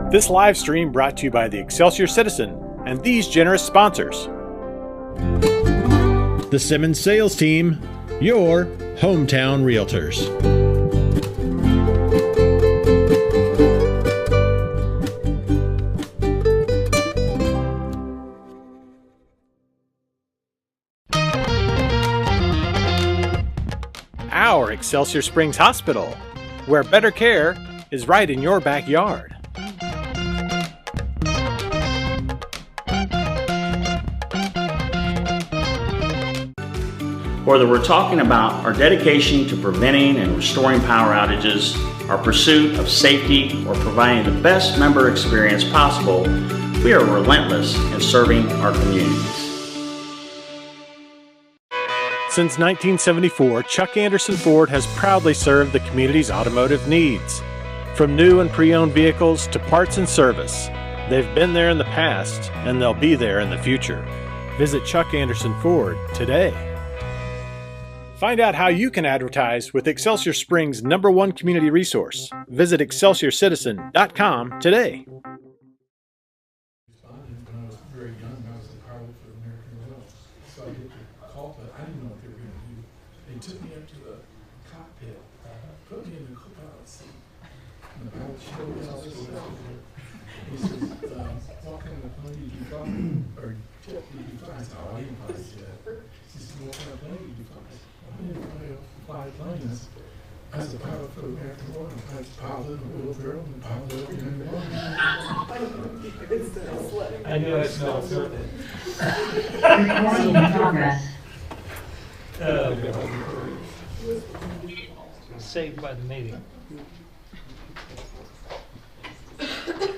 This live stream brought to you by the Excelsior Citizen and these generous sponsors. The Simmons Sales Team, your hometown realtors. Our Excelsior Springs Hospital, where better care is right in your backyard. Whether we're talking about our dedication to preventing and restoring power outages, our pursuit of safety, or providing the best member experience possible, we are relentless in serving our communities. Since 1974, Chuck Anderson Ford has proudly served the community's automotive needs. From new and pre-owned vehicles to parts and service, they've been there in the past and they'll be there in the future. Visit Chuck Anderson Ford today. Find out how you can advertise with Excelsior Springs' #1 community resource. Visit ExcelsiorCitizen.com today. When I was very young, I was the pilot for American Rail. So I get the call, but I didn't know what they were going to do. They took me up to the cockpit, put me in the co-pilot seat. And the pilot showed us all this stuff. He says, what kind of plane did you fly? Or jet did you fly? I said, oh, I didn't fly a jet. He said, what kind of plane did you fly? I didn't fly planes. I was a pilot for American Rail. I was a pilot, a little girl, and a pilot of American Rail. I knew it smelled good. Recording in progress. Saved by the meeting.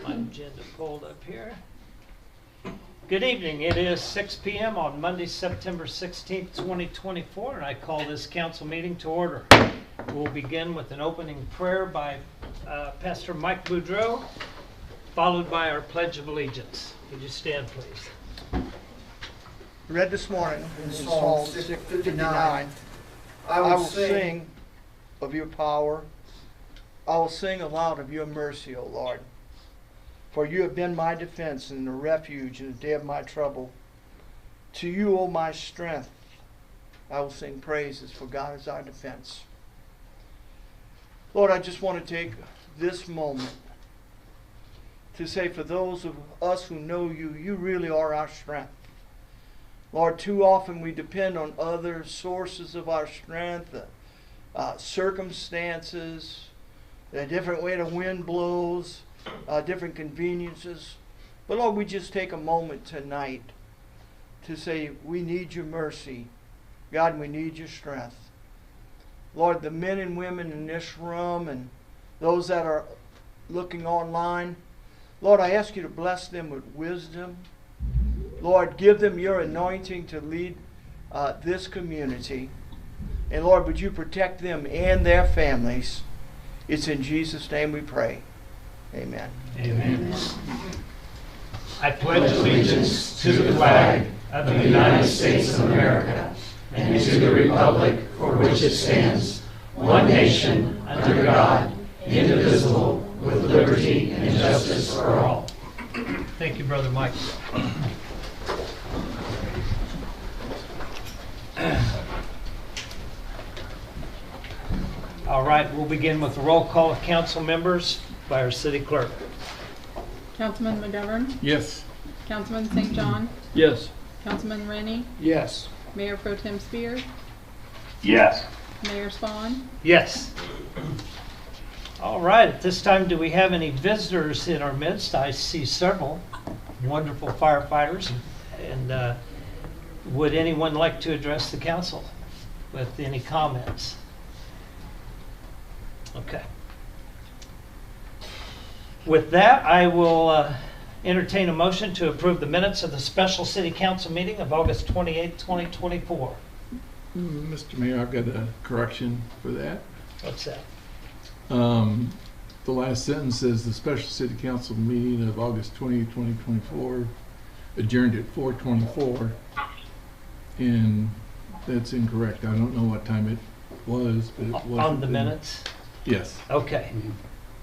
My agenda pulled up here. Good evening. It is 6 p.m. on Monday, September 16th, 2024, and I call this council meeting to order. We'll begin with an opening prayer by Pastor Mike Boudreau, followed by our Pledge of Allegiance. Would you stand, please? Read this morning in Psalm 659, I will sing of your power. I will sing aloud of your mercy, O Lord. For you have been my defense and a refuge in the day of my trouble. To you, O my strength, I will sing praises, for God is our defense. Lord, I just want to take this moment to say, for those of us who know you, you really are our strength. Lord, too often we depend on other sources of our strength, circumstances, a different way the wind blows, different conveniences. But Lord, we just take a moment tonight to say we need your mercy. God, we need your strength. Lord, the men and women in this room and those that are looking online, Lord, I ask you to bless them with wisdom. Lord, give them your anointing to lead this community. And Lord, would you protect them and their families? It's in Jesus' name we pray. Amen. Amen. I pledge allegiance to the flag of the United States of America and to the republic for which it stands, one nation, under God, indivisible, with liberty and justice for all. Thank you, Brother Mike. All right, we'll begin with the roll call of council members by our city clerk. Councilman McGovern? Yes. Councilman St. John? Yes. Councilman Rennie? Yes. Mayor Pro Tem Spears? Yes. Mayor Spawn? Yes. All right, at this time, do we have any visitors in our midst? I see several wonderful firefighters. And would anyone like to address the council with any comments? Okay. With that, I will entertain a motion to approve the minutes of the special city council meeting of August 28, 2024. Mr. Mayor, I've got a correction for that. What's that? The last sentence says the special city council meeting of August 20, 2024 adjourned at 4:24, and that's incorrect. I don't know what time it was, but it was on the minutes. Yes. Okay.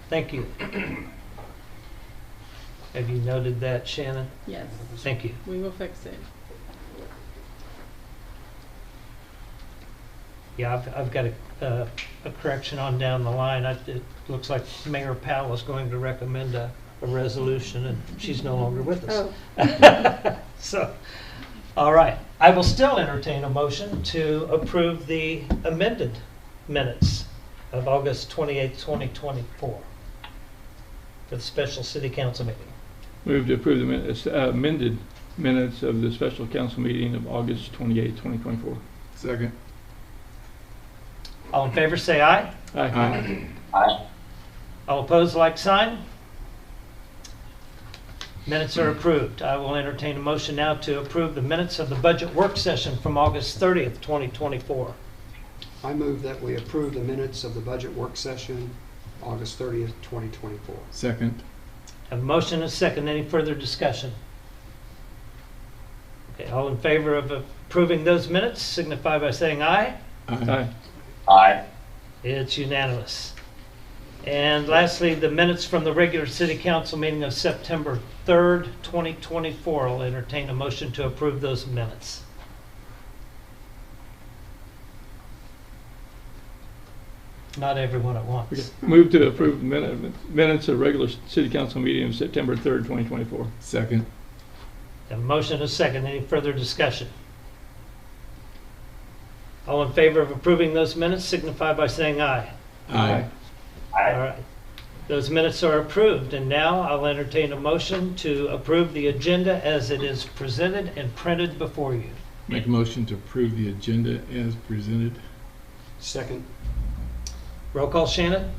Thank you. Have you noted that, Shannon? Yes, Thank you. we will fix it. Yeah, I've got a correction on down the line. It looks like Mayor Powell is going to recommend a resolution, and she's no longer with us. Oh, So, all right. I will still entertain a motion to approve the amended minutes of August 28th, 2024 for the special city council meeting. Move to approve the amended minutes of the special council meeting of August 28, 2024. Second. All in favor, say aye. Aye. All opposed, like sign. Minutes are approved. I will entertain a motion now to approve the minutes of the budget work session from August 30th, 2024. I move that we approve the minutes of the budget work session, August 30th, 2024. Second. Have a motion and a second. Any further discussion? Okay, all in favor of approving those minutes signify by saying aye. Aye. It's unanimous. And lastly, the minutes from the regular city council meeting of September 3rd, 2024. I'll entertain a motion to approve those minutes. Not everyone at once. Okay. Move to approve minutes of regular city council meeting of September 3rd, 2024. Second. A motion and a second. Any further discussion? All in favor of approving those minutes signify by saying aye. Aye. All right. Those minutes are approved, and now I'll entertain a motion to approve the agenda as it is presented and printed before you. Make a motion to approve the agenda as presented. Second. Roll call, Shannon?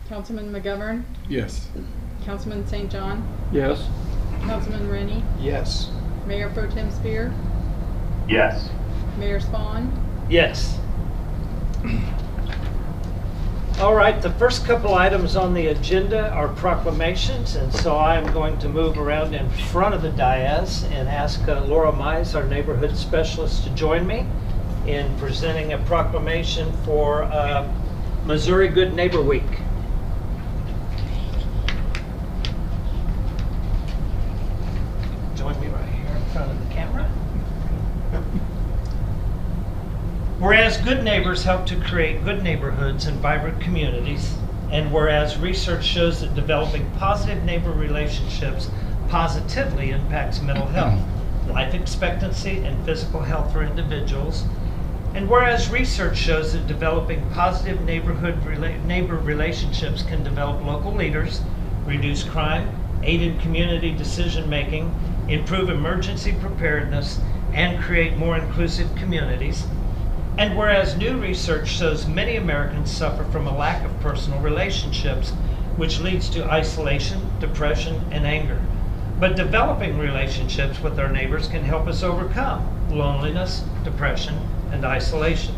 Councilman McGovern, Yes. Councilman St. John, Yes. Councilman Rennie, Yes. Mayor Pro Tem Spear, Yes. Mayor Spawn, Yes. All right, the first couple items on the agenda are proclamations, and so I am going to move around in front of the dais and ask Laura Mize, our neighborhood specialist, to join me in presenting a proclamation for Missouri Good Neighbor Week. Join me right here in front of the camera. Whereas good neighbors help to create good neighborhoods and vibrant communities, and whereas research shows that developing positive neighbor relationships positively impacts mental health, life expectancy, and physical health for individuals, and whereas research shows that developing positive neighbor relationships can develop local leaders, reduce crime, aid in community decision-making, improve emergency preparedness, and create more inclusive communities. And whereas new research shows many Americans suffer from a lack of personal relationships, which leads to isolation, depression, and anger. But developing relationships with our neighbors can help us overcome loneliness, depression, and isolation.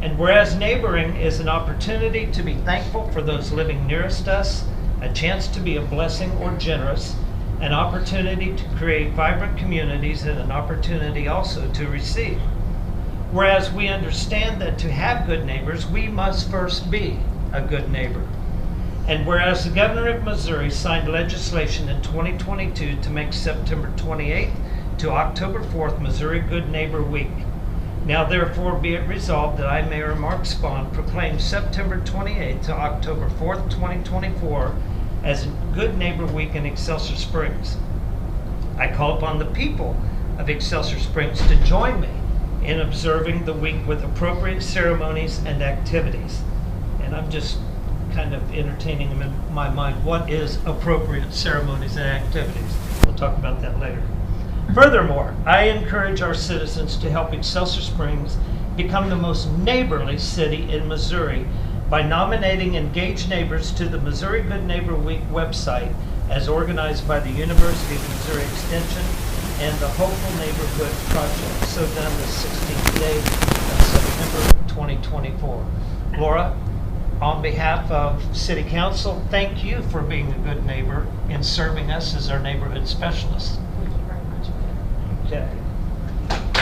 And whereas neighboring is an opportunity to be thankful for those living nearest us, a chance to be a blessing or generous, an opportunity to create vibrant communities, and an opportunity also to receive. Whereas we understand that to have good neighbors, we must first be a good neighbor. And whereas the governor of Missouri signed legislation in 2022 to make September 28th to October 4th Missouri Good Neighbor Week, now therefore be it resolved that I, Mayor Mark Spahn, proclaim September 28th to October 4th, 2024 as Good Neighbor Week in Excelsior Springs. I call upon the people of Excelsior Springs to join me in observing the week with appropriate ceremonies and activities. And I'm just kind of entertaining them in my mind. What is appropriate ceremonies and activities? We'll talk about that later. Furthermore, I encourage our citizens to help Excelsior Springs become the most neighborly city in Missouri by nominating engaged neighbors to the Missouri Good Neighbor Week website as organized by the University of Missouri Extension and the Hopeful Neighborhood Project, so done the 16th day of September 2024. Laura, on behalf of City Council, thank you for being a good neighbor and serving us as our neighborhood specialist. thank you very much, Mayor. Okay.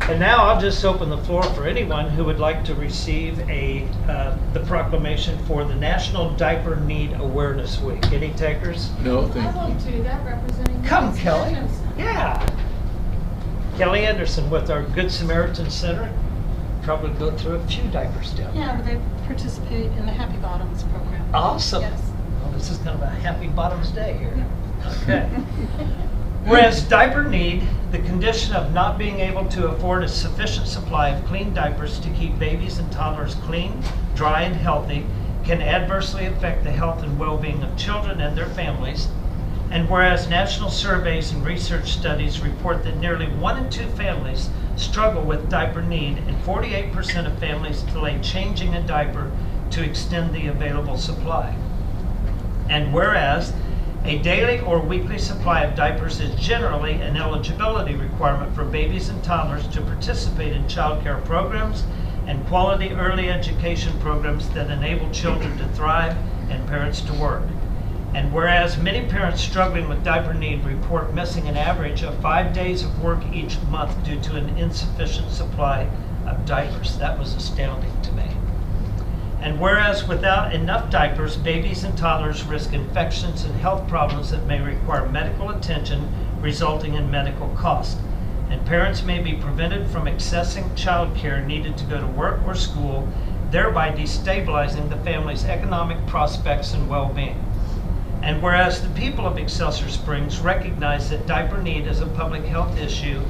And now I'll just open the floor for anyone who would like to receive the proclamation for the National Diaper Need Awareness Week. Any takers? No, I'd thank like you. to do that representing. Come, Miss Kelly. Anderson. Yeah. Kelly Anderson with our Good Samaritan Center. Probably go through a few diapers down there. Yeah, but they participate in the Happy Bottoms program. Awesome. Yes. Well, this is kind of a happy bottoms day here. Okay. Whereas diaper need, the condition of not being able to afford a sufficient supply of clean diapers to keep babies and toddlers clean, dry, and healthy, can adversely affect the health and well-being of children and their families. And whereas national surveys and research studies report that nearly 1 in 2 families struggle with diaper need, and 48% of families delay changing a diaper to extend the available supply. And whereas a daily or weekly supply of diapers is generally an eligibility requirement for babies and toddlers to participate in child care programs and quality early education programs that enable children to thrive and parents to work. And whereas many parents struggling with diaper need report missing an average of 5 days of work each month due to an insufficient supply of diapers. That was astounding to me. And whereas without enough diapers, babies and toddlers risk infections and health problems that may require medical attention, resulting in medical cost. And parents may be prevented from accessing child care needed to go to work or school, thereby destabilizing the family's economic prospects and well-being. And whereas the people of Excelsior Springs recognize that diaper need is a public health issue,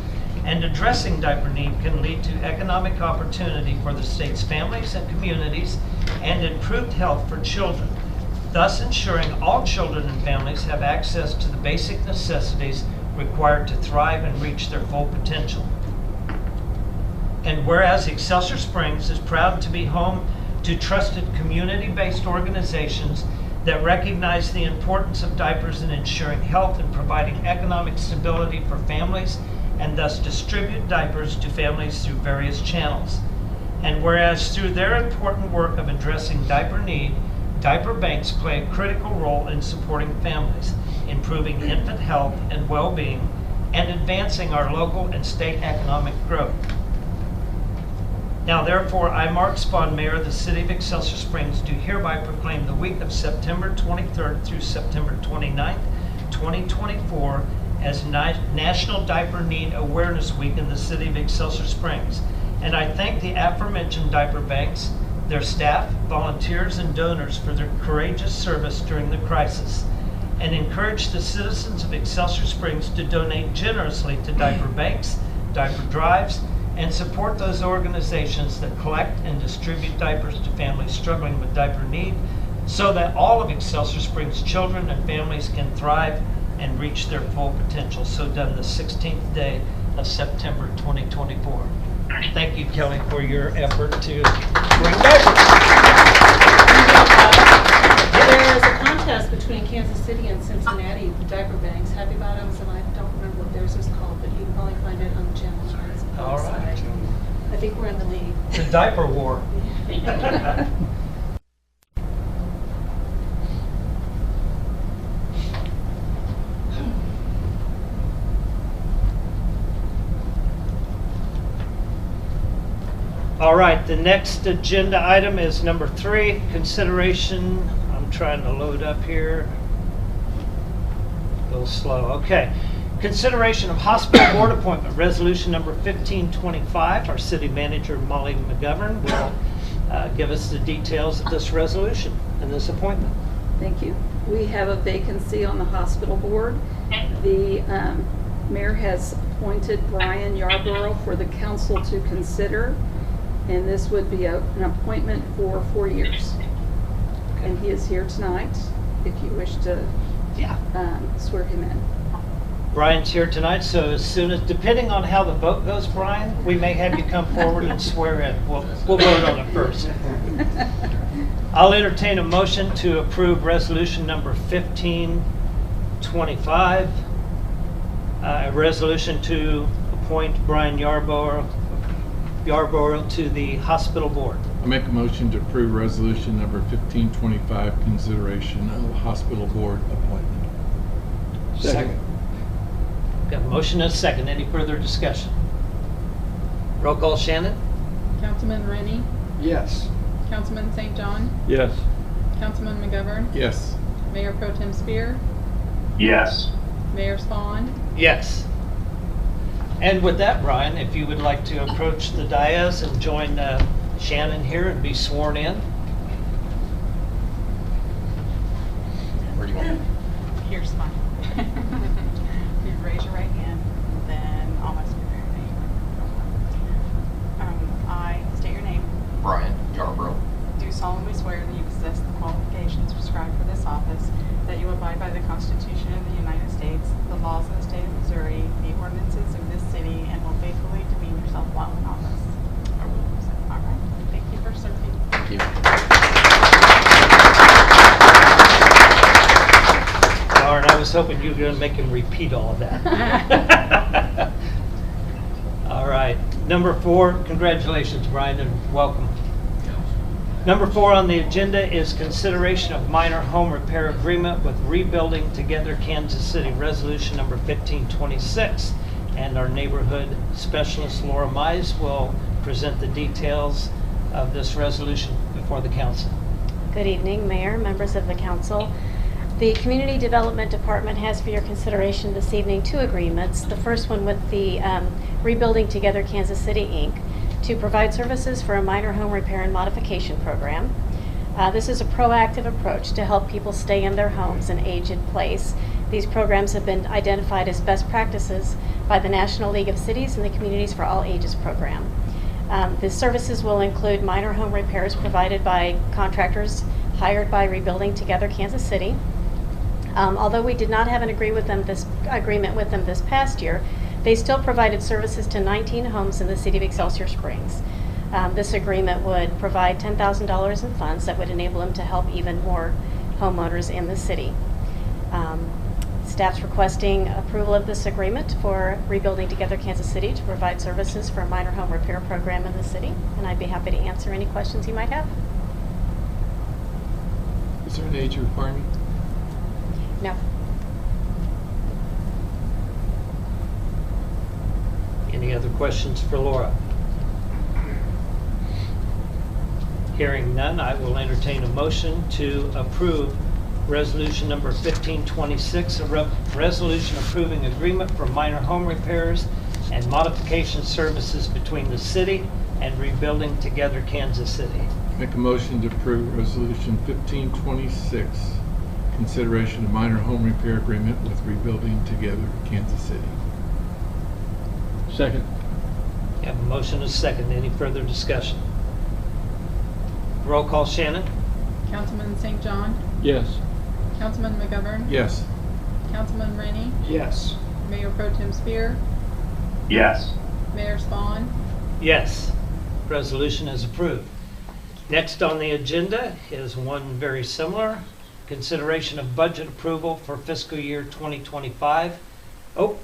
and addressing diaper need can lead to economic opportunity for the state's families and communities and improved health for children, thus ensuring all children and families have access to the basic necessities required to thrive and reach their full potential. And whereas Excelsior Springs is proud to be home to trusted community-based organizations that recognize the importance of diapers in ensuring health and providing economic stability for families, and thus distribute diapers to families through various channels. And whereas through their important work of addressing diaper need, diaper banks play a critical role in supporting families, improving infant health and well-being, and advancing our local and state economic growth. Now therefore, I, Mark Spahn, Mayor of the City of Excelsior Springs, do hereby proclaim the week of September 23rd through September 29th, 2024 as National Diaper Need Awareness Week in the City of Excelsior Springs. And I thank the aforementioned diaper banks, their staff, volunteers, and donors for their courageous service during the crisis, and encourage the citizens of Excelsior Springs to donate generously to diaper banks, diaper drives, and support those organizations that collect and distribute diapers to families struggling with diaper need, so that all of Excelsior Springs children and families can thrive and reach their full potential. So done the 16th day of September 2024. Thank you, Kelly, for your effort to bring diapers. There is a contest between Kansas City and Cincinnati, the diaper banks, Happy Bottoms, and I don't remember what theirs is called, but you can probably find it on the channel. All right. I think we're in the lead. The diaper war. All right, the next agenda item is number 3, consideration. I'm trying to load up here. A little slow. Okay. Consideration of hospital board appointment, resolution number 1525. Our city manager, Molly McGovern, will give us the details of this resolution and this appointment. Thank you. We have a vacancy on the hospital board. The mayor has appointed Brian Yarborough for the council to consider, and this would be an appointment for 4 years. And he is here tonight if you wish to swear him in. Brian's here tonight, so as soon as, depending on how the vote goes, Brian, we may have you come forward and swear in. We'll vote on it first. I'll entertain a motion to approve resolution number 1525, a resolution to appoint Brian Yarborough to the hospital board. I make a motion to approve resolution number 1525, consideration of hospital board appointment. Second. Got a motion and a second. Any further discussion? Roll call, Shannon? Councilman Rennie, Yes. Councilman St. John, Yes. Councilman McGovern, Yes. Mayor Pro Tem Spear, Yes. Mayor Spawn. Yes. And with that, Brian, if you would like to approach the dais and join Shannon here and be sworn in. Where do you want? Here's mine. You raise your right hand, then almost prepare your name. I state your name. Brian Yarbrough. Do solemnly swear that you possess the qualifications prescribed for this office, that you abide by the Constitution of the United States, the laws of the state of Missouri, the ordinances of this city, and will faithfully demean yourself while in office. I will. All right. Thank you for serving. Thank you. Darn, I was hoping you were going to make him repeat all of that. All right. Number 4, congratulations, Brian, and welcome. Number 4 on the agenda is consideration of minor home repair agreement with Rebuilding Together Kansas City, resolution number 1526. And our neighborhood specialist, Laura Mize, will present the details of this resolution before the council. Good evening, Mayor, members of the council. The Community Development Department has for your consideration this evening 2 agreements. The first one with the Rebuilding Together Kansas City, Inc., to provide services for a minor home repair and modification program. This is a proactive approach to help people stay in their homes and age in place. These programs have been identified as best practices by the National League of Cities and the Communities for All Ages program. The services will include minor home repairs provided by contractors hired by Rebuilding Together Kansas City. Although we did not have an agreement with them this past year, they still provided services to 19 homes in the city of Excelsior Springs. This agreement would provide $10,000 in funds that would enable them to help even more homeowners in the city. Staff's requesting approval of this agreement for Rebuilding Together Kansas City to provide services for a minor home repair program in the city, and I'd be happy to answer any questions you might have. Is there an age requirement? No. Any other questions for Laura? Hearing none, I will entertain a motion to approve resolution number 1526, a resolution approving agreement for minor home repairs and modification services between the city and Rebuilding Together Kansas City. Make a motion to approve resolution 1526, consideration of minor home repair agreement with Rebuilding Together Kansas City. Second. You have a motion and a second. Any further discussion? Roll call, Shannon? Councilman St. John, Yes. Councilman McGovern, Yes. Councilman Rennie, Yes. Mayor Pro Tem Spear, Yes. Mayor Spawn. Yes. Resolution is approved. Next on the agenda is one very similar. Consideration of budget approval for fiscal year 2025. Oh,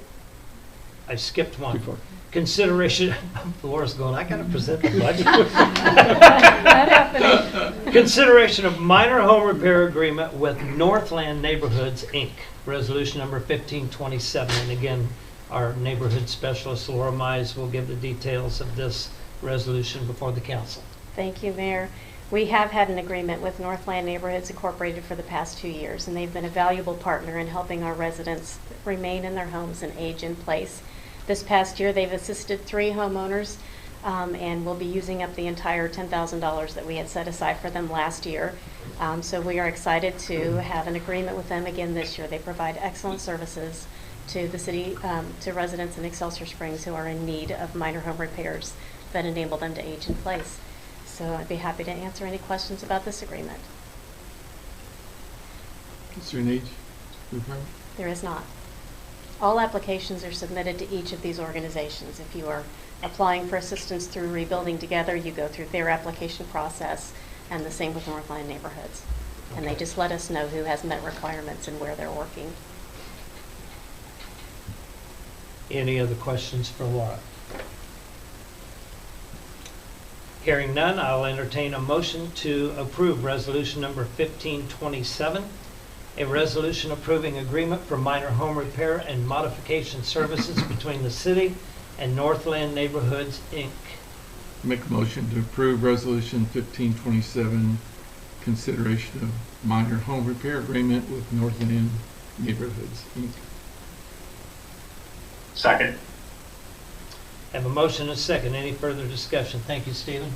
I skipped one. Too far. Consideration, Laura's going, I gotta present the budget. Not happening. Consideration of minor home repair agreement with Northland Neighborhoods, Inc., resolution number 1527. And again, our neighborhood specialist, Laura Mize, will give the details of this resolution before the council. Thank you, Mayor. We have had an agreement with Northland Neighborhoods Incorporated for the past 2 years, and they've been a valuable partner in helping our residents remain in their homes and age in place. This past year, they've assisted 3 homeowners and will be using up the entire $10,000 that we had set aside for them last year. So we are excited to have an agreement with them again this year. They provide excellent services to the city, to residents in Excelsior Springs who are in need of minor home repairs that enable them to age in place. So I'd be happy to answer any questions about this agreement. Is there an age requirement? There is not. All applications are submitted to each of these organizations. If you are applying for assistance through Rebuilding Together, you go through their application process, and the same with Northland Neighborhoods. And they just let us know who has met requirements and where they're working. Any other questions for Laura? Hearing none, I'll entertain a motion to approve resolution number 1527, a resolution approving agreement for minor home repair and modification services between the city and Northland Neighborhoods, Inc. Make a motion to approve Resolution 1527, consideration of minor home repair agreement with Northland Neighborhoods, Inc. Second. Have a motion and a second. Any further discussion? Thank you, Stephen.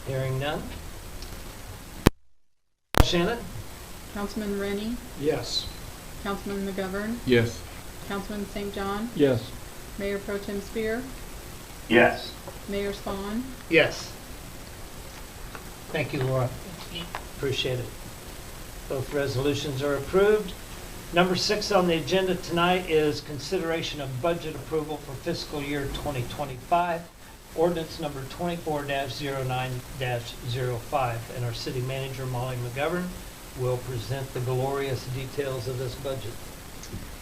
Hearing none. Shannon? Councilman Rennie, Yes. Councilman McGovern, Yes. Councilman St. John, Yes. Mayor Pro Tem Spear, Yes. Mayor Spawn, Yes. Thank you, Laura. Appreciate it. Both resolutions are approved. Number 6 on the agenda tonight is consideration of budget approval for fiscal year 2025, ordinance number 24-09-05. And our city manager, Molly McGovern, will present the glorious details of this budget.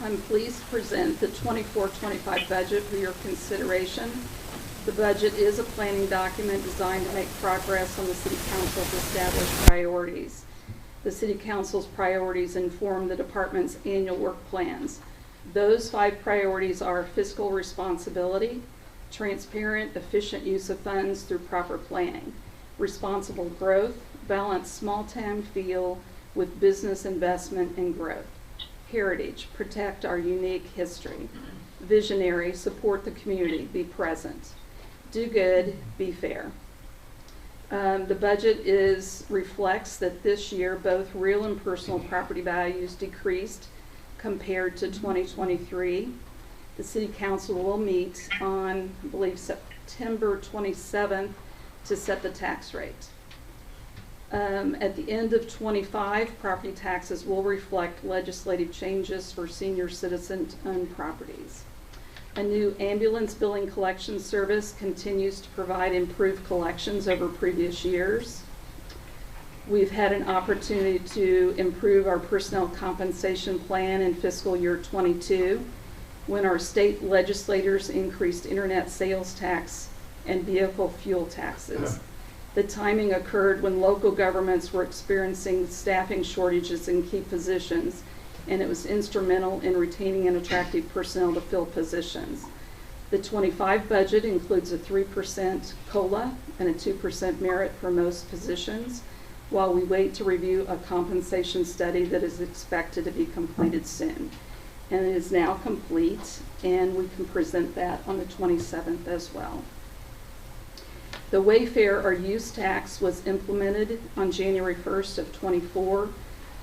I'm pleased to present the 24-25 budget for your consideration. The budget is a planning document designed to make progress on the City Council's established priorities. The City Council's priorities inform the department's annual work plans. Those 5 priorities are fiscal responsibility, transparent, efficient use of funds through proper planning, responsible growth, balanced small-town feel with business investment and growth, heritage, protect our unique history, visionary, support the community, be present, do good, be fair. The budget reflects that this year both real and personal property values decreased compared to 2023. The City Council will meet on, I believe, September 27th to set the tax rate. At the end of 25, property taxes will reflect legislative changes for senior citizen-owned properties. A new ambulance billing collection service continues to provide improved collections over previous years. We've had an opportunity to improve our personnel compensation plan in fiscal year 22 when our state legislators increased internet sales tax and vehicle fuel taxes. The timing occurred when local governments were experiencing staffing shortages in key positions, and it was instrumental in retaining and attracting personnel to fill positions. The 25 budget includes a 3% COLA and a 2% merit for most positions, while we wait to review a compensation study that is expected to be completed soon. And it is now complete, and we can present that on the 27th as well. The Wayfare or use tax was implemented on January 1st of 24.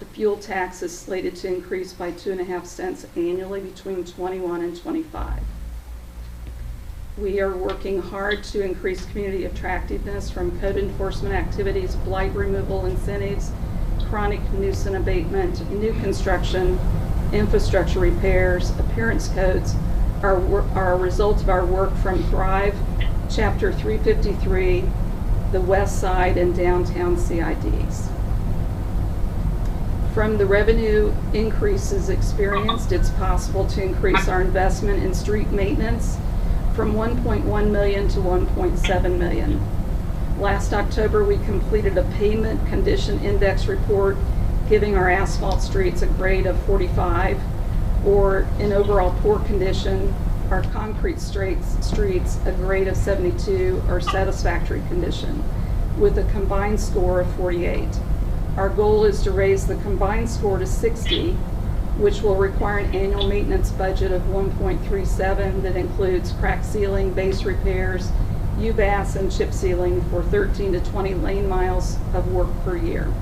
The fuel tax is slated to increase by 2.5 cents annually between 21 and 25. We are working hard to increase community attractiveness from code enforcement activities, blight removal incentives, chronic nuisance abatement, new construction, infrastructure repairs, appearance codes are a result of our work from Thrive, Chapter 353, the West Side and downtown CIDs. From the revenue increases experienced, it's possible to increase our investment in street maintenance from $1.1 million to $1.7 million. Last October, we completed a pavement condition index report giving our asphalt streets a grade of 45, or in overall poor condition, our concrete streets a grade of 72 or satisfactory condition, with a combined score of 48. Our goal is to raise the combined score to 60, which will require an annual maintenance budget of 1.37 that includes crack sealing, base repairs, UBAS, and chip sealing for 13 to 20 lane miles of work per year.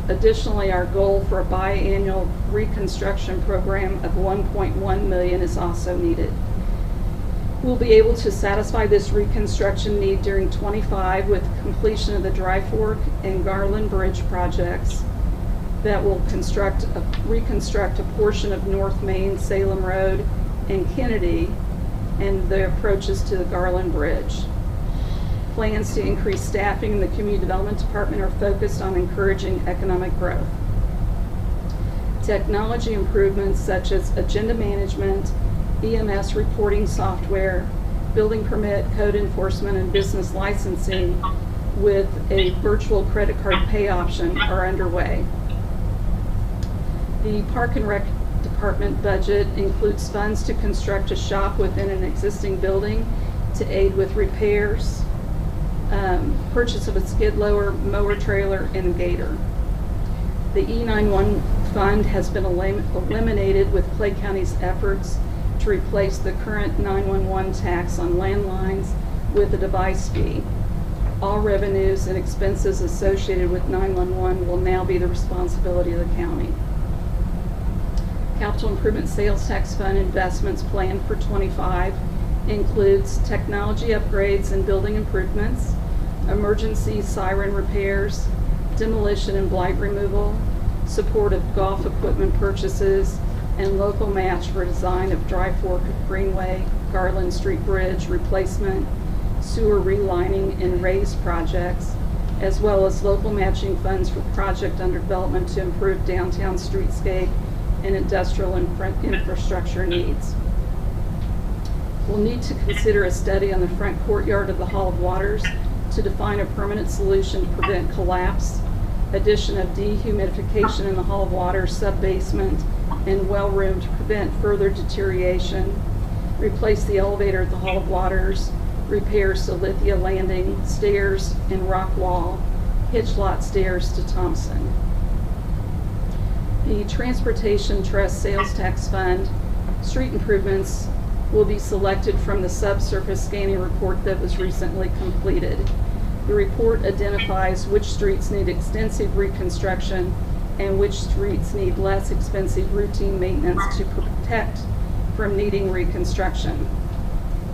Additionally, our goal for a biannual reconstruction program of $1.1 million is also needed. We'll be able to satisfy this reconstruction need during 25 with completion of the Dry Fork and Garland Bridge projects that will reconstruct a portion of North Main, Salem Road, and Kennedy, and the approaches to the Garland Bridge. Plans to increase staffing in the Community Development Department are focused on encouraging economic growth. Technology improvements such as agenda management, EMS reporting software, building permit, code enforcement, and business licensing with a virtual credit card pay option are underway. The Park and Rec Department budget includes funds to construct a shop within an existing building to aid with repairs, purchase of a skid loader, mower trailer, and a gator. The E91 fund has been eliminated with Clay County's efforts to replace the current 911 tax on landlines with a device fee. All revenues and expenses associated with 911 will now be the responsibility of the county. Capital Improvement Sales Tax Fund investments planned for 25 includes technology upgrades and building improvements, emergency siren repairs, demolition and blight removal, support of golf equipment purchases, and local match for design of Dry Fork Greenway, Garland Street Bridge replacement, sewer relining and raise projects, as well as local matching funds for project under development to improve downtown streetscape and industrial infrastructure needs. We'll need to consider a study on the front courtyard of the Hall of Waters to define a permanent solution to prevent collapse, addition of dehumidification in the Hall of Waters sub-basement and well room to prevent further deterioration, replace the elevator at the Hall of Waters, repairs to Lithia Landing, stairs and rock wall, hitch lot stairs to Thompson. The Transportation Trust Sales Tax Fund street improvements will be selected from the subsurface scanning report that was recently completed. The report identifies which streets need extensive reconstruction and which streets need less expensive routine maintenance to protect from needing reconstruction.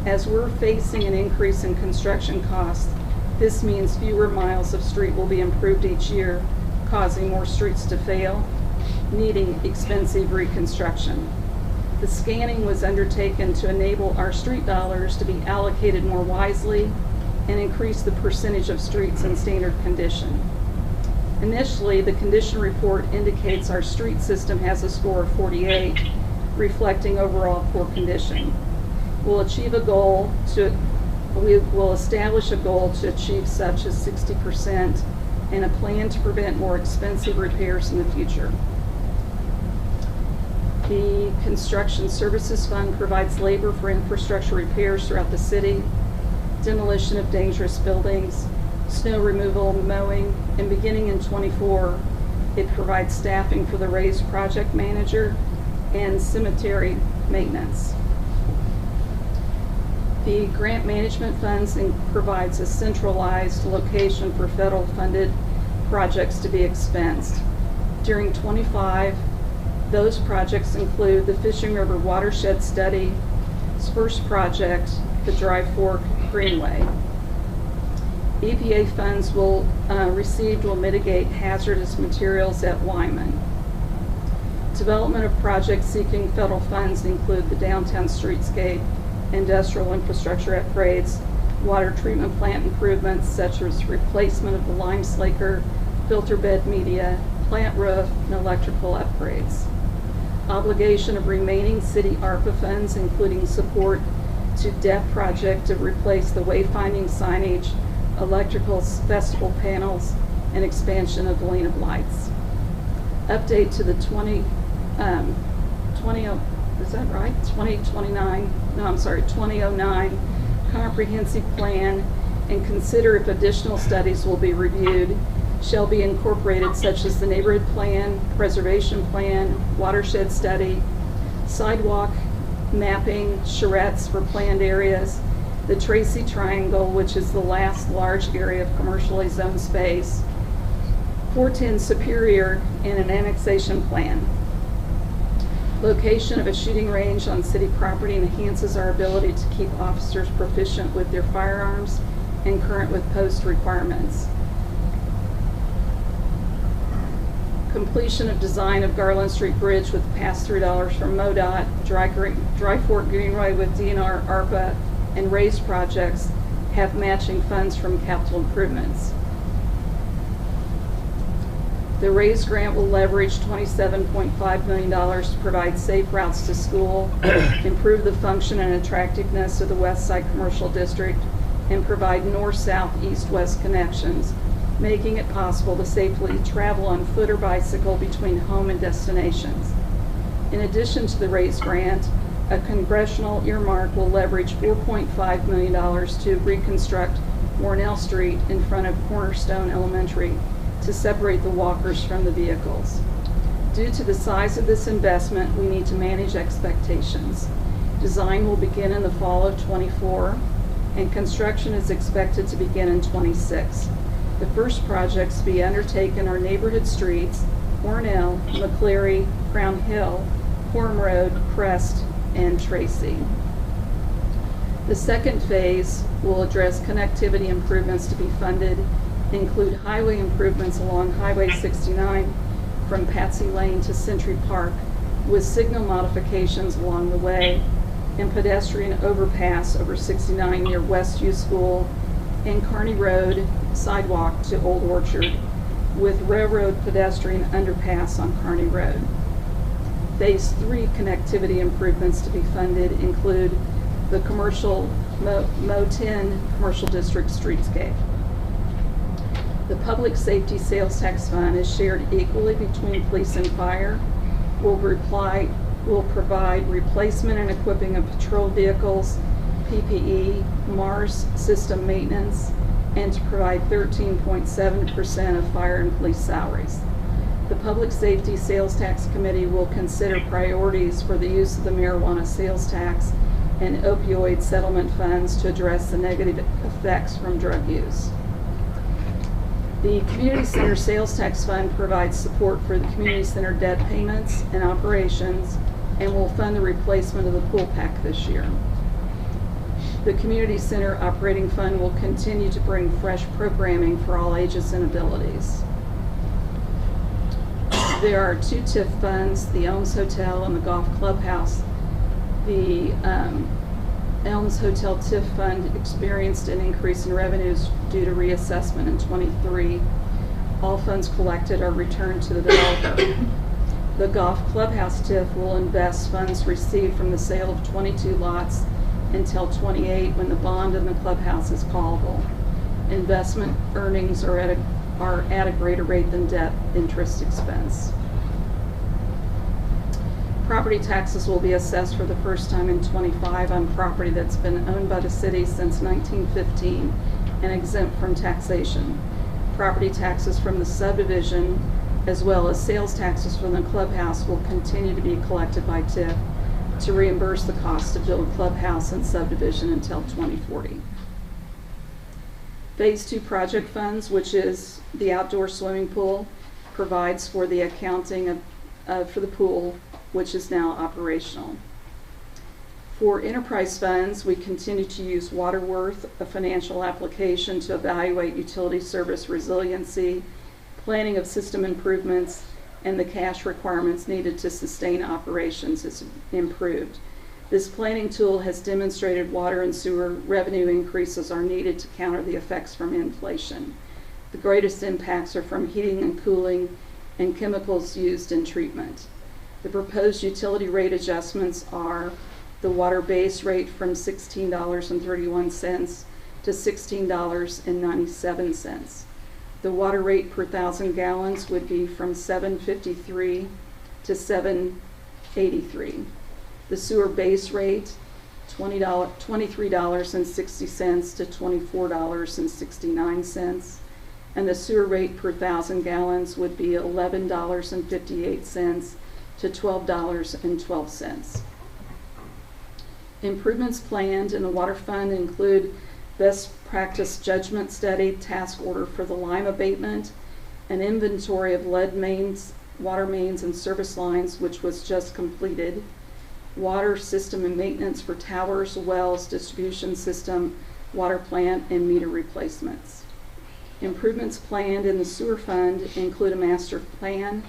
As we're facing an increase in construction costs, this means fewer miles of street will be improved each year, causing more streets to fail, needing expensive reconstruction. The scanning was undertaken to enable our street dollars to be allocated more wisely and increase the percentage of streets in standard condition. Initially, the condition report indicates our street system has a score of 48, reflecting overall poor condition. We will establish a goal to achieve such as 60% and a plan to prevent more expensive repairs in the future. The Construction Services Fund provides labor for infrastructure repairs throughout the city, demolition of dangerous buildings, snow removal, mowing, and beginning in 24, it provides staffing for the raised project manager and cemetery maintenance. The Grant Management Funds provides a centralized location for federal funded projects to be expensed. During 25, those projects include the Fishing River Watershed Study, Spruce Project, the Dry Fork Greenway. EPA funds received will mitigate hazardous materials at Wyman. Development of projects seeking federal funds include the downtown streetscape, industrial infrastructure upgrades, water treatment plant improvements such as replacement of the lime slaker, filter bed media, plant roof, and electrical upgrades. Obligation of remaining city ARPA funds, including support to DEF project to replace the wayfinding signage, electrical festival panels, and expansion of the lane of lights. Update to the 2009 comprehensive plan and consider if additional studies will be reviewed shall be incorporated, such as the neighborhood plan, preservation plan, watershed study, sidewalk mapping, charrettes for planned areas, the Tracy Triangle, which is the last large area of commercially zoned space, 410 Superior, and an annexation plan. Location of a shooting range on city property enhances our ability to keep officers proficient with their firearms and current with post requirements. Completion of design of Garland Street Bridge with pass-through dollars from MoDOT, Dry Fork Greenway with DNR, ARPA, and raised projects have matching funds from capital improvements. The raised grant will leverage $27.5 million to provide safe routes to school, improve the function and attractiveness of the West Side Commercial District, and provide north-south, east-west connections, making it possible to safely travel on foot or bicycle between home and destinations. In addition to the raised grant, a congressional earmark will leverage $4.5 million to reconstruct Warnell Street in front of Cornerstone Elementary to separate the walkers from the vehicles. Due to the size of this investment, we need to manage expectations. Design will begin in the fall of '24, and construction is expected to begin in '26. The first projects to be undertaken are neighborhood streets, Cornell, McCleary, Crown Hill, Quorum Road, Crest, and Tracy. The second phase will address connectivity improvements to be funded, include highway improvements along Highway 69 from Patsy Lane to Century Park, with signal modifications along the way, and pedestrian overpass over 69 near Westview School, and Kearney Road sidewalk to Old Orchard, with railroad pedestrian underpass on Kearney Road. Phase 3 connectivity improvements to be funded include the commercial Mo 10 Commercial District streetscape. The Public Safety Sales Tax Fund is shared equally between police and fire, will provide replacement and equipping of patrol vehicles, PPE, MARS system maintenance, and to provide 13.7% of fire and police salaries. The Public Safety Sales Tax Committee will consider priorities for the use of the marijuana sales tax and opioid settlement funds to address the negative effects from drug use. The Community Center Sales Tax Fund provides support for the Community Center debt payments and operations and will fund the replacement of the pool pack this year. The Community Center Operating Fund will continue to bring fresh programming for all ages and abilities. There are 2 TIF funds, the Elms Hotel and the Golf Clubhouse. The Elms Hotel TIF Fund experienced an increase in revenues due to reassessment in '23. All funds collected are returned to the developer. The Golf Clubhouse TIF will invest funds received from the sale of 22 lots until '28, when the bond in the clubhouse is callable. Investment earnings are at a greater rate than debt interest expense. Property taxes will be assessed for the first time in '25 on property that's been owned by the city since 1915 and exempt from taxation. Property taxes from the subdivision, as well as sales taxes from the clubhouse, will continue to be collected by TIF to reimburse the cost to build a clubhouse and subdivision until 2040. Phase 2 project funds, which is the outdoor swimming pool, provides for the accounting for the pool, which is now operational. For enterprise funds, we continue to use Waterworth, a financial application to evaluate utility service resiliency, planning of system improvements, and the cash requirements needed to sustain operations is improved. This planning tool has demonstrated water and sewer revenue increases are needed to counter the effects from inflation. The greatest impacts are from heating and cooling and chemicals used in treatment. The proposed utility rate adjustments are the water base rate from $16.31 to $16.97. The water rate per 1,000 gallons would be from $7.53 to $7.83. The sewer base rate, $23.60 to $24.69. And the sewer rate per 1,000 gallons would be $11.58 to $12.12. Improvements planned in the water fund include best practice judgment study, task order for the lime abatement, an inventory of lead mains, water mains and service lines, which was just completed, water system and maintenance for towers, wells, distribution system, water plant, and meter replacements. Improvements planned in the sewer fund include a master plan,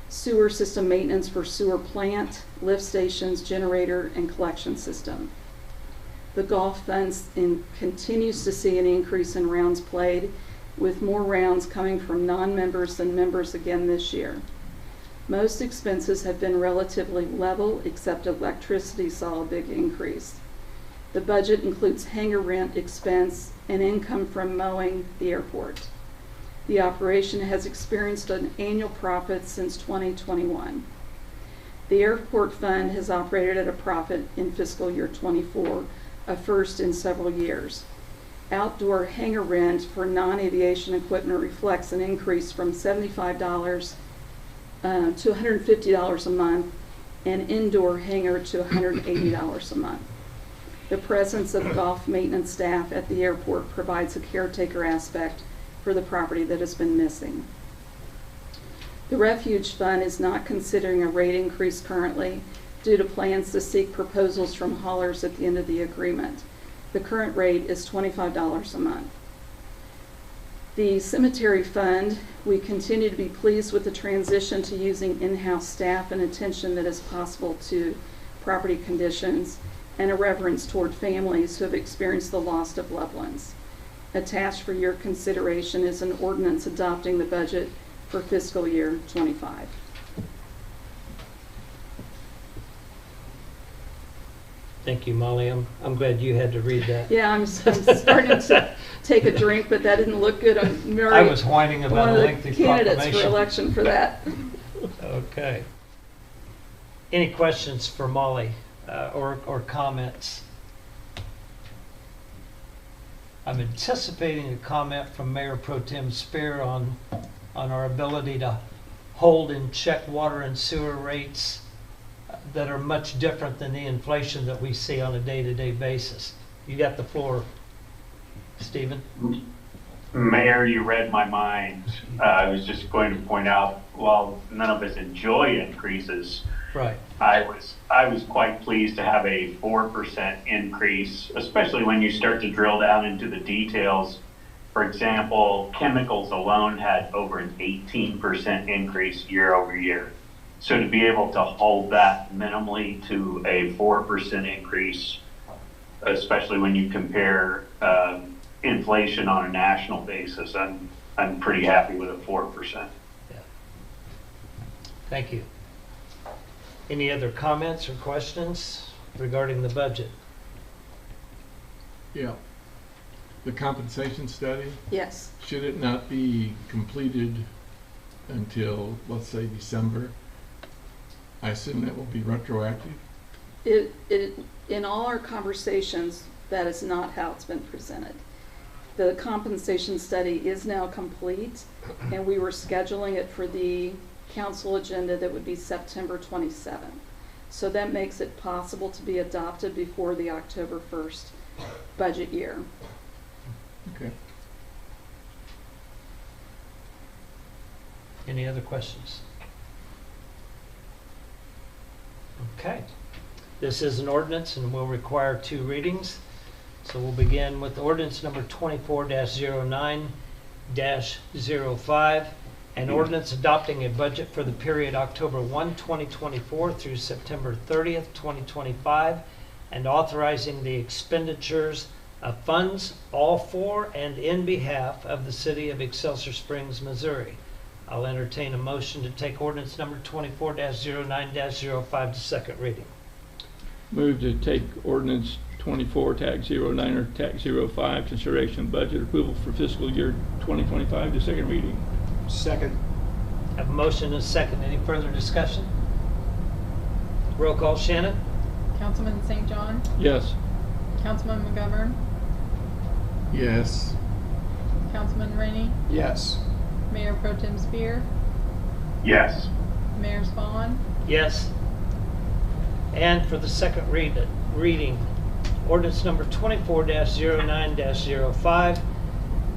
sewer system maintenance for sewer plant, lift stations, generator, and collection system. The golf fund continues to see an increase in rounds played, with more rounds coming from non-members than members again this year. Most expenses have been relatively level, except electricity saw a big increase. The budget includes hangar rent expense and income from mowing the airport. The operation has experienced an annual profit since 2021. The airport fund has operated at a profit in fiscal year 24, a first in several years. Outdoor hangar rent for non-aviation equipment reflects an increase from $75 to $150 a month, and indoor hangar to $180 a month. The presence of golf maintenance staff at the airport provides a caretaker aspect for the property that has been missing. The refuge fund is not considering a rate increase currently due to plans to seek proposals from haulers at the end of the agreement. The current rate is $25 a month. The cemetery fund, we continue to be pleased with the transition to using in-house staff and attention that is possible to property conditions and a reverence toward families who have experienced the loss of loved ones. Attached for your consideration is an ordinance adopting the budget for fiscal year 25. Thank you, Molly. I'm glad you had to read that. Yeah, I'm starting to take a drink, but that didn't look good on Mary. I was whining about a lengthy one of the candidates proclamation. for election for that. Okay. Any questions for Molly or comments? I'm anticipating a comment from Mayor Pro Tem Spear on our ability to hold and check water and sewer rates that are much different than the inflation that we see on a day-to-day basis. You got the floor, Stephen. Mayor, you read my mind. I was just going to point out, while none of us enjoy increases, right, I was quite pleased to have a 4% increase, especially when you start to drill down into the details. For example, chemicals alone had over an 18% increase year over year. So to be able to hold that minimally to a 4% increase, especially when you compare inflation on a national basis, I'm pretty happy with a 4%. Yeah. Thank you. Any other comments or questions regarding the budget? Yeah. The compensation study? Yes. Should it not be completed until, let's say, December? I assume that will be retroactive? In all our conversations, that is not how it's been presented. The compensation study is now complete, and we were scheduling it for the council agenda that would be September 27th. So that makes it possible to be adopted before the October 1st budget year. Okay. Any other questions? Okay. This is an ordinance and will require 2 readings. So we'll begin with ordinance number 24-09-05, an ordinance adopting a budget for the period October 1, 2024 through September 30th, 2025, and authorizing the expenditures of funds all for and in behalf of the city of Excelsior Springs, Missouri. I'll entertain a motion to take ordinance number 24-09-05 to second reading. Move to take ordinance 24-09 or TAC-05, consideration budget approval for fiscal year 2025 to second reading. Second. Have a motion and a second. Any further discussion? Roll call, Shannon? Councilman St. John, Yes. Councilman McGovern, Yes. Councilman Rainey, Yes. Mayor Pro Tem Spear, Yes. Mayor Spawn, Yes. And for the second reading, ordinance number 24-09-05,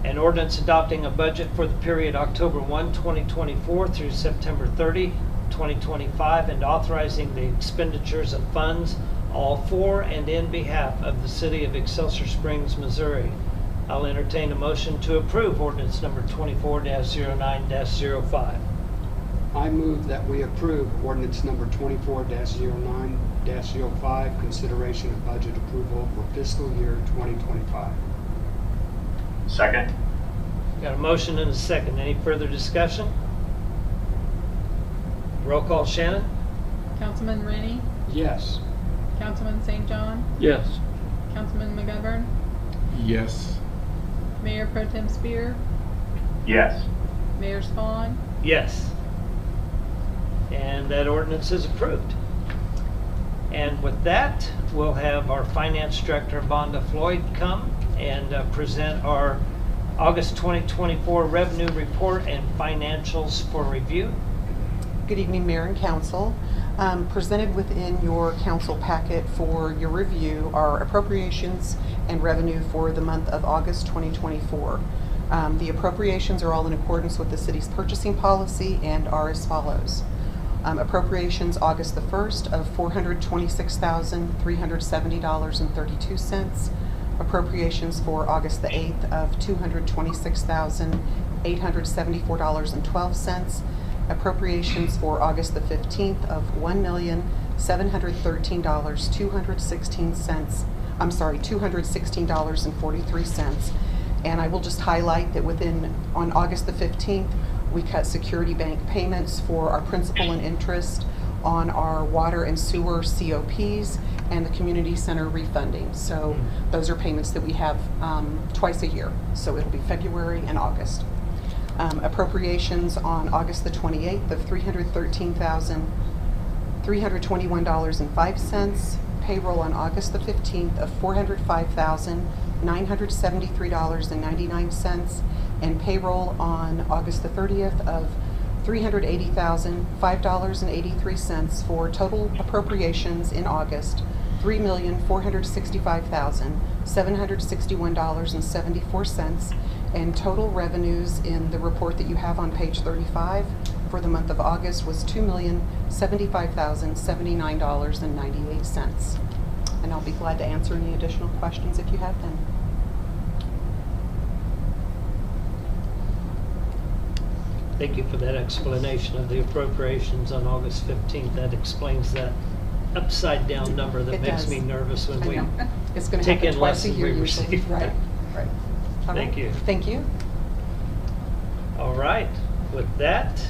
an ordinance adopting a budget for the period October 1, 2024 through September 30, 2025, and authorizing the expenditures of funds all for and in behalf of the city of Excelsior Springs, Missouri. I'll entertain a motion to approve ordinance number 24-09-05. I move that we approve ordinance number 24-09-05, consideration of budget approval for fiscal year 2025. Second. Got a motion and a second. Any further discussion? Roll call, Shannon? Councilman Rainey, Yes. Councilman St. John, Yes. Councilman McGovern, Yes. Mayor Pro Tem Spear, Yes. Mayor Spawn, Yes. And that ordinance is approved. And with that, we'll have our Finance Director, Vonda Floyd, come and present our August 2024 revenue report and financials for review. Good evening, Mayor and Council. Presented within your council packet for your review are appropriations and revenue for the month of August 2024. The appropriations are all in accordance with the city's purchasing policy and are as follows. Appropriations August the 1st of $426,370.32. Appropriations for August the 8th of $226,874.12. Appropriations for August the 15th of $216.43. And I will just highlight that on August the 15th, we cut security bank payments for our principal and interest on our water and sewer COPs and the community center refunding. So those are payments that we have twice a year. So it'll be February and August. Appropriations on August the 28th of $313,321.05. Payroll on August the 15th of $405,973.99. And payroll on August the 30th of $380,005.83 for total appropriations in August, $3,465,761.74. And total revenues in the report that you have on page 35 for the month of August was $2,075,079.98. And I'll be glad to answer any additional questions if you have them. Thank you for that explanation of the appropriations on August 15th. That explains that upside down number that makes me nervous when we take in less than we receive. Right. Thank you. Thank you. All right. With that,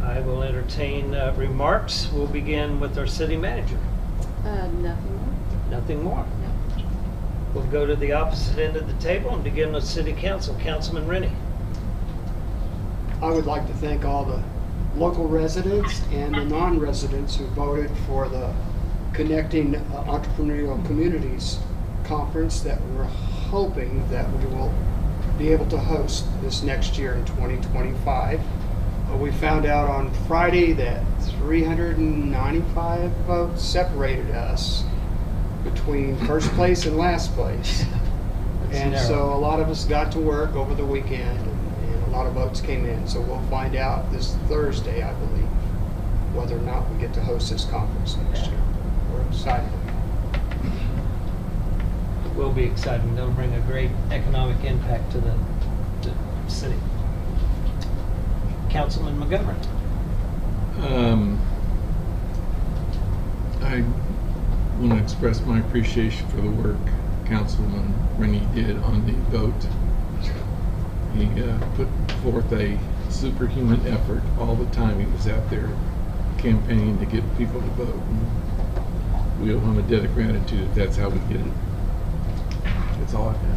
I will entertain remarks. We'll begin with our city manager. Nothing more. Nothing more. No. We'll go to the opposite end of the table and begin with City Council. Councilman Rennie. I would like to thank all the local residents and the non-residents who voted for the Connecting Entrepreneurial Communities Conference that we're hoping that we will be able to host this next year in 2025. We found out on Friday that 395 votes separated us between first place and last place. And so a lot of us got to work over the weekend, and a lot of votes came in. So we'll find out this Thursday, I believe, whether or not we get to host this conference next year. We're excited. It will be exciting. They'll bring a great economic impact to the city. Councilman McGovern. I want to express my appreciation for the work Councilman Rennie did on the vote. He put forth a superhuman effort all the time. He was out there campaigning to get people to vote. And we owe him a debt of gratitude if that's how we get it. That's all I have.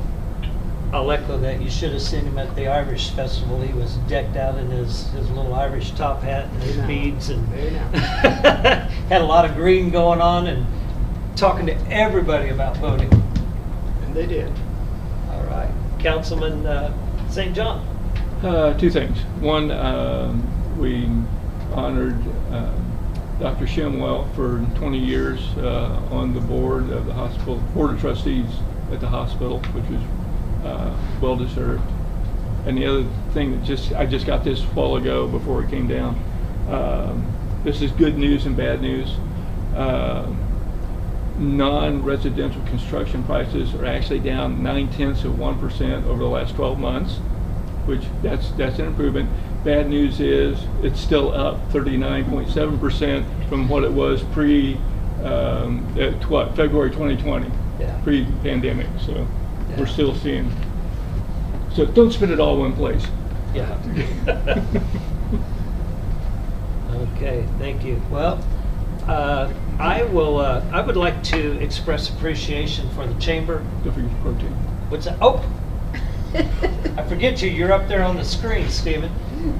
I'll echo that. You should have seen him at the Irish Festival. He was decked out in his little Irish top hat and his beads, and had a lot of green going on and talking to everybody about voting. And they did. All right. Councilman St. John. Two things. One, we honored Dr. Shimwell for 20 years on the board of the hospital, board of trustees at the hospital, which was well deserved. And the other thing that I just got this a while ago before it came down. This is good news and bad news. Non-residential construction prices are actually down 0.9% over the last 12 months, which that's an improvement. Bad news is it's still up 39.7% from what it was February 2020, pre-pandemic. So we're still seeing. So don't spend it all in one place. Yeah. Okay, thank you. Well, I would like to express appreciation for the chamber. Don't forget your protein. What's that? Oh, I forget you. You're up there on the screen, Stephen.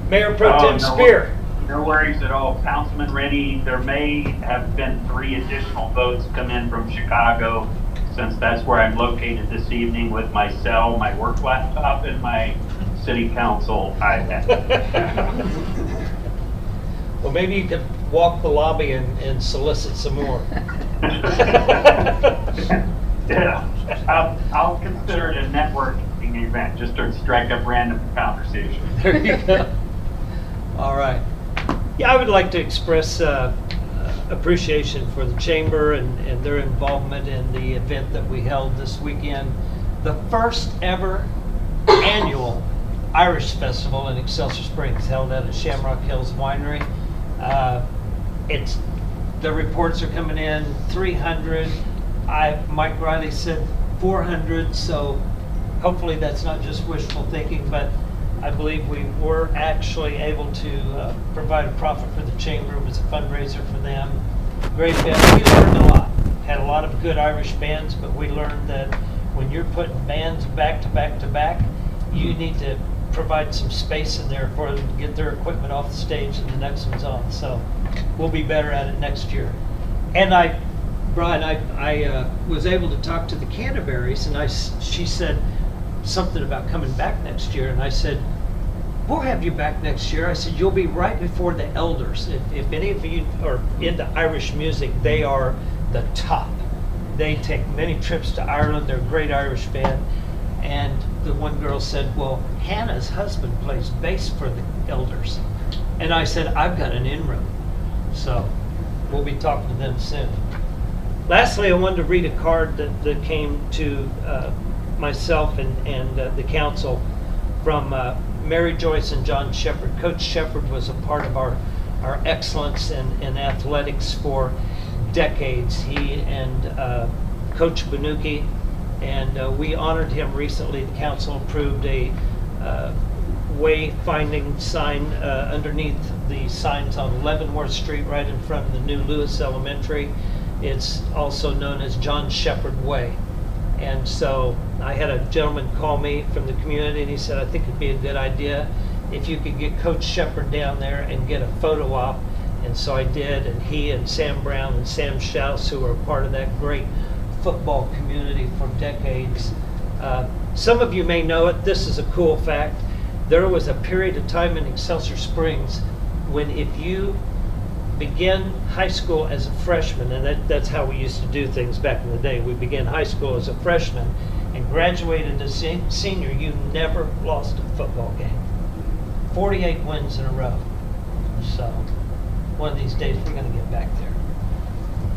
Mayor Pro Tem Spear. No worries at all. Councilman Rennie, there may have been 3 additional votes come in from Chicago, since that's where I'm located this evening with my cell, my work laptop, and my city council iPad. Well, maybe you could walk the lobby and solicit some more. Yeah, I'll consider it a networking event, just to strike up random conversation. There you go. All right. Yeah, I would like to express appreciation for the chamber and their involvement in the event that we held this weekend. The first ever annual Irish Festival in Excelsior Springs, held at Shamrock Hills Winery. The reports are coming in 300. Mike Riley said 400, so hopefully that's not just wishful thinking, but I believe we were actually able to provide a profit for the chamber. It was a fundraiser for them. Great event. We learned a lot. Had a lot of good Irish bands, but we learned that when you're putting bands back to back to back, you need to provide some space in there for them to get their equipment off the stage and the next one's on. So we'll be better at it next year. And Brian, I was able to talk to the Canterburys, and she said something about coming back next year, and I said, we'll have you back next year. I said, you'll be right before the elders. If any of you are into Irish music, they are the top. They take many trips to Ireland. They're a great Irish band. And the one girl said, well, Hannah's husband plays bass for the elders. And I said, I've got an in-room. So we'll be talking to them soon. Lastly, I wanted to read a card that came to myself and the council from Mary Joyce and John Shepard. Coach Shepard was a part of our excellence in athletics for decades. He and Coach Banuki, and we honored him recently. The council approved a wayfinding sign underneath the signs on Leavenworth Street right in front of the new Lewis Elementary. It's also known as John Shepard Way. And so I had a gentleman call me from the community, and he said, I think it'd be a good idea if you could get Coach Shepard down there and get a photo op. And so I did, and he and Sam Brown and Sam Schaus, who are part of that great football community for decades. Some of you may know it. This is a cool fact. There was a period of time in Excelsior Springs when if you began high school as a freshman, and that's how we used to do things back in the day. We began high school as a freshman and graduated as senior. You never lost a football game. 48 wins in a row. So one of these days we're going to get back there.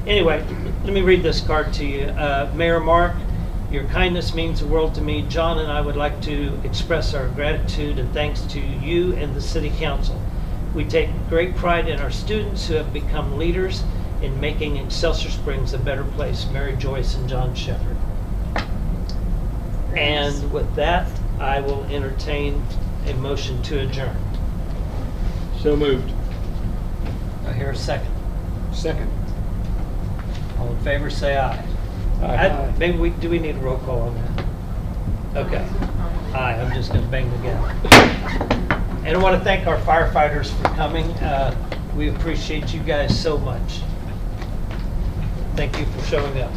Anyway, let me read this card to you. Mayor Mark, your kindness means the world to me. John and I would like to express our gratitude and thanks to you and the City Council. We take great pride in our students who have become leaders in making Excelsior Springs a better place. Mary Joyce and John Shepard. And with that, I will entertain a motion to adjourn. So moved. I hear a second. Second. All in favor, say aye. Aye. Maybe do we need a roll call on that? Okay. Aye, I'm just going to bang the gavel. And I want to thank our firefighters for coming. We appreciate you guys so much. Thank you for showing up.